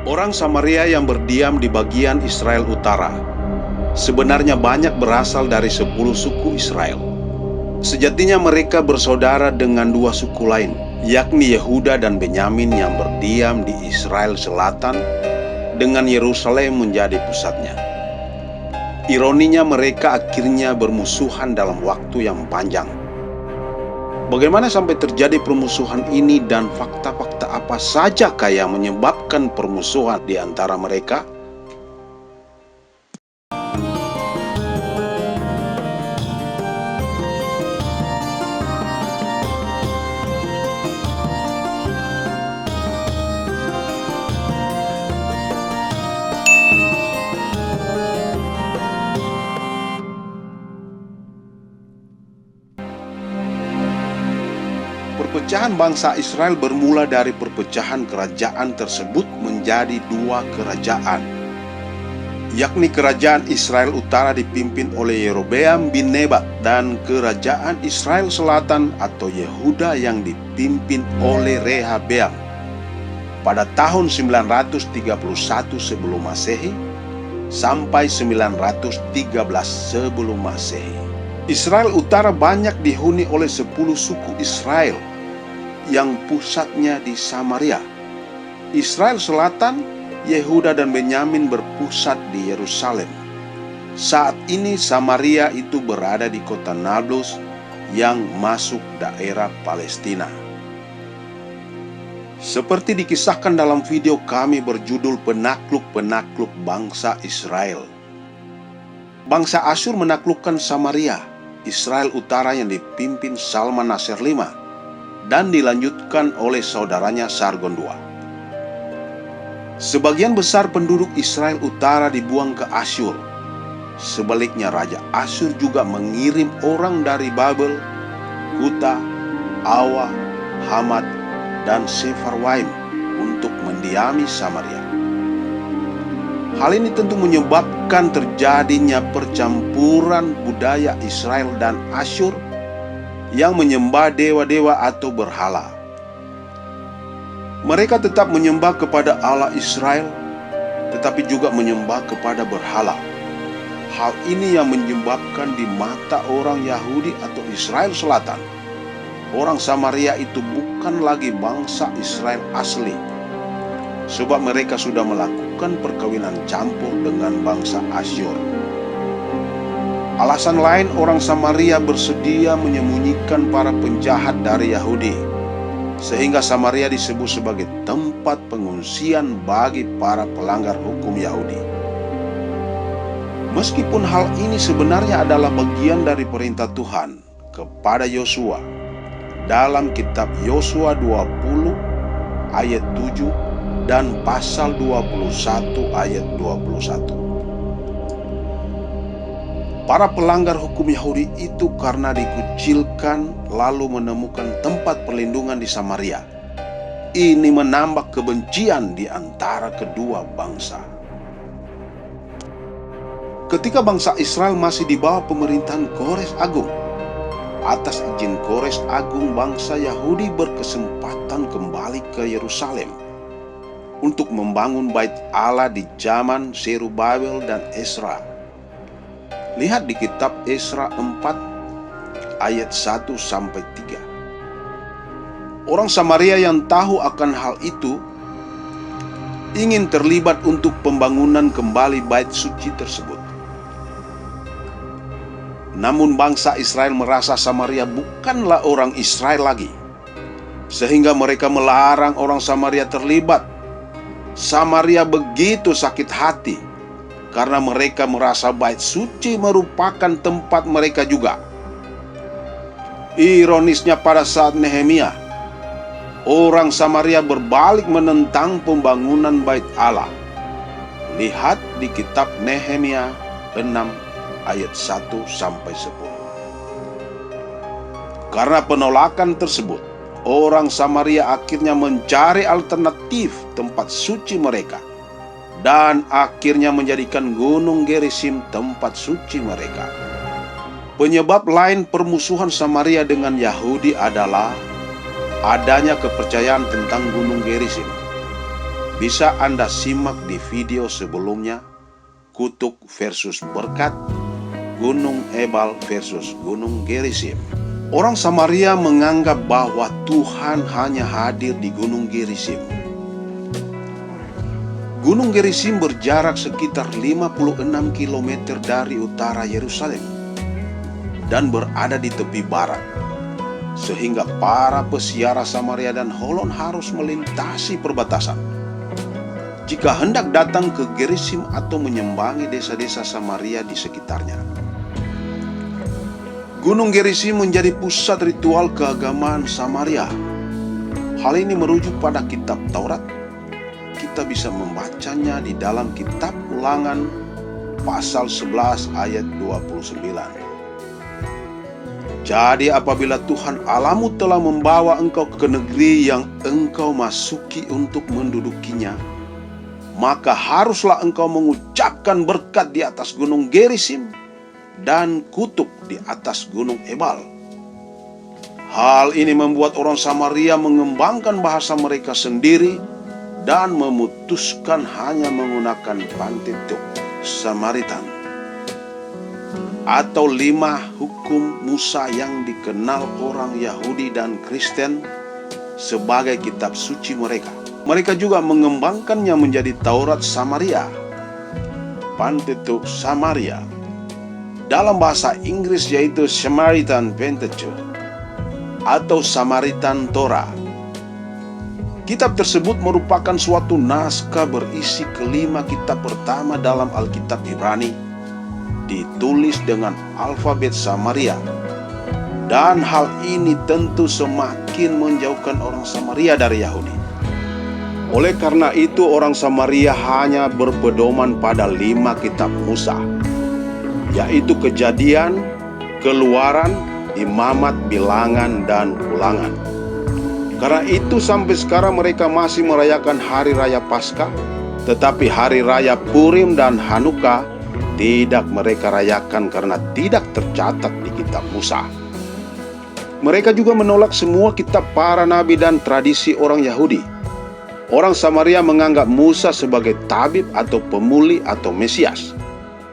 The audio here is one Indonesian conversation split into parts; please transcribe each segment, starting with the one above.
Orang Samaria yang berdiam di bagian Israel Utara sebenarnya banyak berasal dari 10 suku Israel. Sejatinya mereka bersaudara dengan 2 suku lain, yakni Yehuda dan Benyamin yang berdiam di Israel Selatan dengan Yerusalem menjadi pusatnya. Ironinya mereka akhirnya bermusuhan dalam waktu yang panjang. Bagaimana sampai terjadi permusuhan ini dan fakta-fakta apa saja yang menyebabkan permusuhan di antara mereka? Perpecahan bangsa Israel bermula dari perpecahan kerajaan tersebut menjadi 2 kerajaan, yakni kerajaan Israel Utara dipimpin oleh Yerobeam bin Nebat dan kerajaan Israel Selatan atau Yehuda yang dipimpin oleh Rehabeam pada tahun 931 sebelum Masehi sampai 913 sebelum Masehi. Israel Utara banyak dihuni oleh 10 suku Israel yang pusatnya di Samaria. Israel Selatan, Yehuda dan Benyamin berpusat di Yerusalem. Saat ini Samaria itu berada di kota Nablus yang masuk daerah Palestina. Seperti dikisahkan dalam video kami berjudul Penakluk-penakluk bangsa Israel. Bangsa Asyur menaklukkan Samaria, Israel Utara yang dipimpin Salmaneser V, dan dilanjutkan oleh saudaranya Sargon II. Sebagian besar penduduk Israel Utara dibuang ke Asyur. Sebaliknya Raja Asyur juga mengirim orang dari Babel, Kuta, Awa, Hamat, dan Sefarwaim untuk mendiami Samaria. Hal ini tentu menyebabkan terjadinya percampuran budaya Israel dan Asyur yang menyembah dewa-dewa atau berhala. Mereka tetap menyembah kepada Allah Israel, tetapi juga menyembah kepada berhala. Hal ini yang menyebabkan di mata orang Yahudi atau Israel Selatan, orang Samaria itu bukan lagi bangsa Israel asli, sebab mereka sudah melakukan perkawinan campur dengan bangsa Asyur. Alasan lain, orang Samaria bersedia menyembunyikan para penjahat dari Yahudi, sehingga Samaria disebut sebagai tempat pengungsian bagi para pelanggar hukum Yahudi. Meskipun hal ini sebenarnya adalah bagian dari perintah Tuhan kepada Yosua dalam kitab Yosua 20 ayat 7 dan pasal 21 ayat 21. Para pelanggar hukum Yahudi itu karena dikucilkan lalu menemukan tempat perlindungan di Samaria. Ini menambah kebencian di antara kedua bangsa. Ketika bangsa Israel masih di bawah pemerintahan Kores Agung, atas izin Kores Agung, bangsa Yahudi berkesempatan kembali ke Yerusalem untuk membangun bait Allah di zaman Zerubabel dan Ezra. Lihat di kitab Ezra 4 ayat 1-3. Orang Samaria yang tahu akan hal itu ingin terlibat untuk pembangunan kembali bait suci tersebut. Namun bangsa Israel merasa Samaria bukanlah orang Israel lagi, sehingga mereka melarang orang Samaria terlibat. Samaria begitu sakit hati karena mereka merasa bait suci merupakan tempat mereka juga. Ironisnya, pada saat Nehemia, orang Samaria berbalik menentang pembangunan bait Allah. Lihat di kitab Nehemia 6 ayat 1-10. Karena penolakan tersebut, orang Samaria akhirnya mencari alternatif tempat suci mereka, dan akhirnya menjadikan Gunung Gerizim tempat suci mereka. Penyebab lain permusuhan Samaria dengan Yahudi adalah adanya kepercayaan tentang Gunung Gerizim. Bisa Anda simak di video sebelumnya, kutuk versus berkat, Gunung Ebal versus Gunung Gerizim. Orang Samaria menganggap bahwa Tuhan hanya hadir di Gunung Gerizim. Gunung Gerizim berjarak sekitar 56 km dari utara Yerusalem dan berada di tepi barat, sehingga para peziarah Samaria dan Holon harus melintasi perbatasan jika hendak datang ke Gerizim atau menyambangi desa-desa Samaria di sekitarnya. Gunung Gerizim menjadi pusat ritual keagamaan Samaria. Hal ini merujuk pada kitab Taurat. Kita bisa membacanya di dalam kitab Ulangan pasal 11 ayat 29. Jadi apabila Tuhan Allahmu telah membawa engkau ke negeri yang engkau masuki untuk mendudukinya, maka haruslah engkau mengucapkan berkat di atas Gunung Gerizim dan kutuk di atas Gunung Ebal. Hal ini membuat orang Samaria mengembangkan bahasa mereka sendiri dan memutuskan hanya menggunakan Pentateuch Samaritan atau 5 hukum Musa yang dikenal orang Yahudi dan Kristen sebagai kitab suci mereka. Mereka juga mengembangkannya menjadi Taurat Samaria, Pentateuch Samaria, dalam bahasa Inggris yaitu Samaritan Pentateuch atau Samaritan Torah. Kitab tersebut merupakan suatu naskah berisi kelima kitab pertama dalam Alkitab Ibrani, ditulis dengan alfabet Samaria, dan hal ini tentu semakin menjauhkan orang Samaria dari Yahudi. Oleh karena itu orang Samaria hanya berpedoman pada 5 kitab Musa, yaitu Kejadian, Keluaran, Imamat, Bilangan, dan Ulangan. Karena itu sampai sekarang mereka masih merayakan Hari Raya Paskah, tetapi Hari Raya Purim dan Hanukkah tidak mereka rayakan karena tidak tercatat di kitab Musa. Mereka juga menolak semua kitab para nabi dan tradisi orang Yahudi. Orang Samaria menganggap Musa sebagai tabib atau pemulih atau Mesias.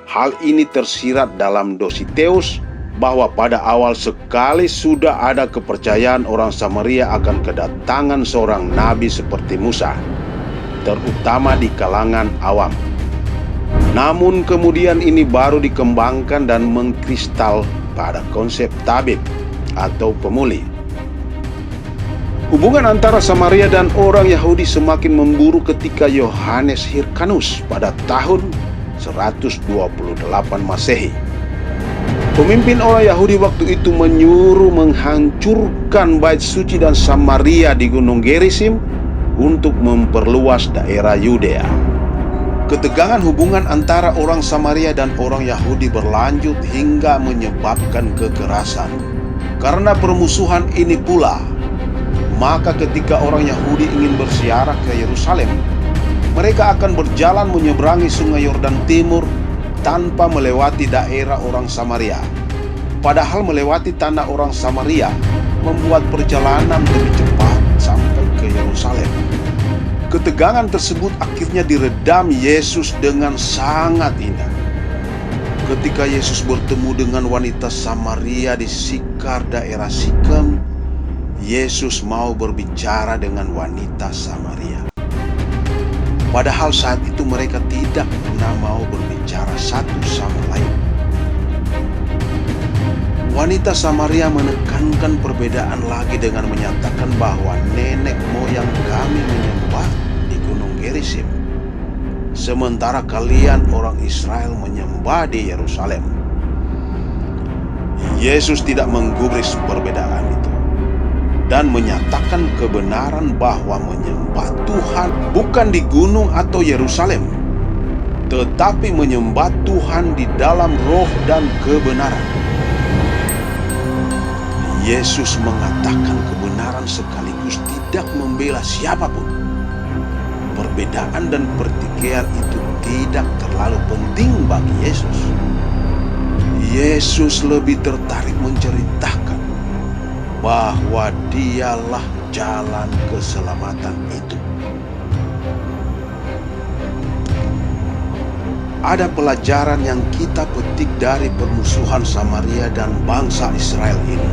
Hal ini tersirat dalam Dositeus bahwa pada awal sekali sudah ada kepercayaan orang Samaria akan kedatangan seorang nabi seperti Musa, terutama di kalangan awam. Namun kemudian ini baru dikembangkan dan mengkristal pada konsep tabib atau pemulih. Hubungan antara Samaria dan orang Yahudi semakin memburuk ketika Yohanes Hyrcanus pada tahun 128 Masehi. Pemimpin orang Yahudi waktu itu menyuruh menghancurkan bait suci dan Samaria di Gunung Gerizim untuk memperluas daerah Yudea. Ketegangan hubungan antara orang Samaria dan orang Yahudi berlanjut hingga menyebabkan kekerasan. Karena permusuhan ini pula, maka ketika orang Yahudi ingin berziarah ke Yerusalem, mereka akan berjalan menyeberangi Sungai Yordan Timur tanpa melewati daerah orang Samaria. Padahal melewati tanah orang Samaria membuat perjalanan lebih cepat sampai ke Yerusalem. Ketegangan tersebut akhirnya diredam Yesus dengan sangat indah. Ketika Yesus bertemu dengan wanita Samaria di Sikar daerah Sikem, Yesus mau berbicara dengan wanita Samaria. Padahal saat itu mereka tidak pernah mau berbicara satu sama lain. Wanita Samaria menekankan perbedaan lagi dengan menyatakan bahwa nenek moyang kami menyembah di Gunung Gerizim, sementara kalian orang Israel menyembah di Yerusalem. Yesus tidak menggubris perbedaan itu dan menyatakan kebenaran bahwa menyembah Tuhan bukan di gunung atau Yerusalem, tetapi menyembah Tuhan di dalam roh dan kebenaran. Yesus mengatakan kebenaran sekaligus tidak membela siapapun. Perbedaan dan pertikaian itu tidak terlalu penting bagi Yesus. Yesus lebih tertarik menceritakan bahwa dialah jalan keselamatan itu. ada pelajaran yang kita petik dari permusuhan Samaria dan bangsa Israel ini.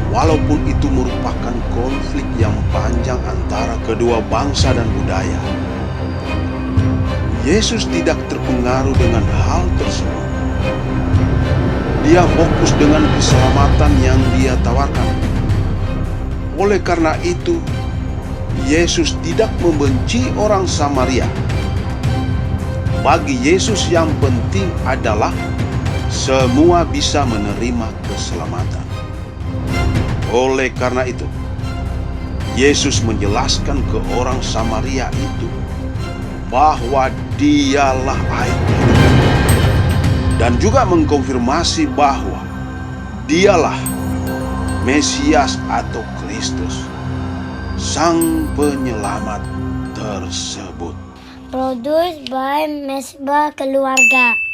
Walaupun itu merupakan konflik yang panjang antara kedua bangsa dan budaya, Yesus tidak terpengaruh dengan hal tersebut. Dia fokus dengan keselamatan yang Dia tawarkan. Oleh karena itu, Yesus tidak membenci orang Samaria. Bagi Yesus yang penting adalah semua bisa menerima keselamatan. Oleh karena itu, Yesus menjelaskan ke orang Samaria itu bahwa Dialah air hidup, dan juga mengkonfirmasi bahwa Dialah Mesias atau Kristus, Sang Penyelamat tersebut. Produced by Mesbah Keluarga.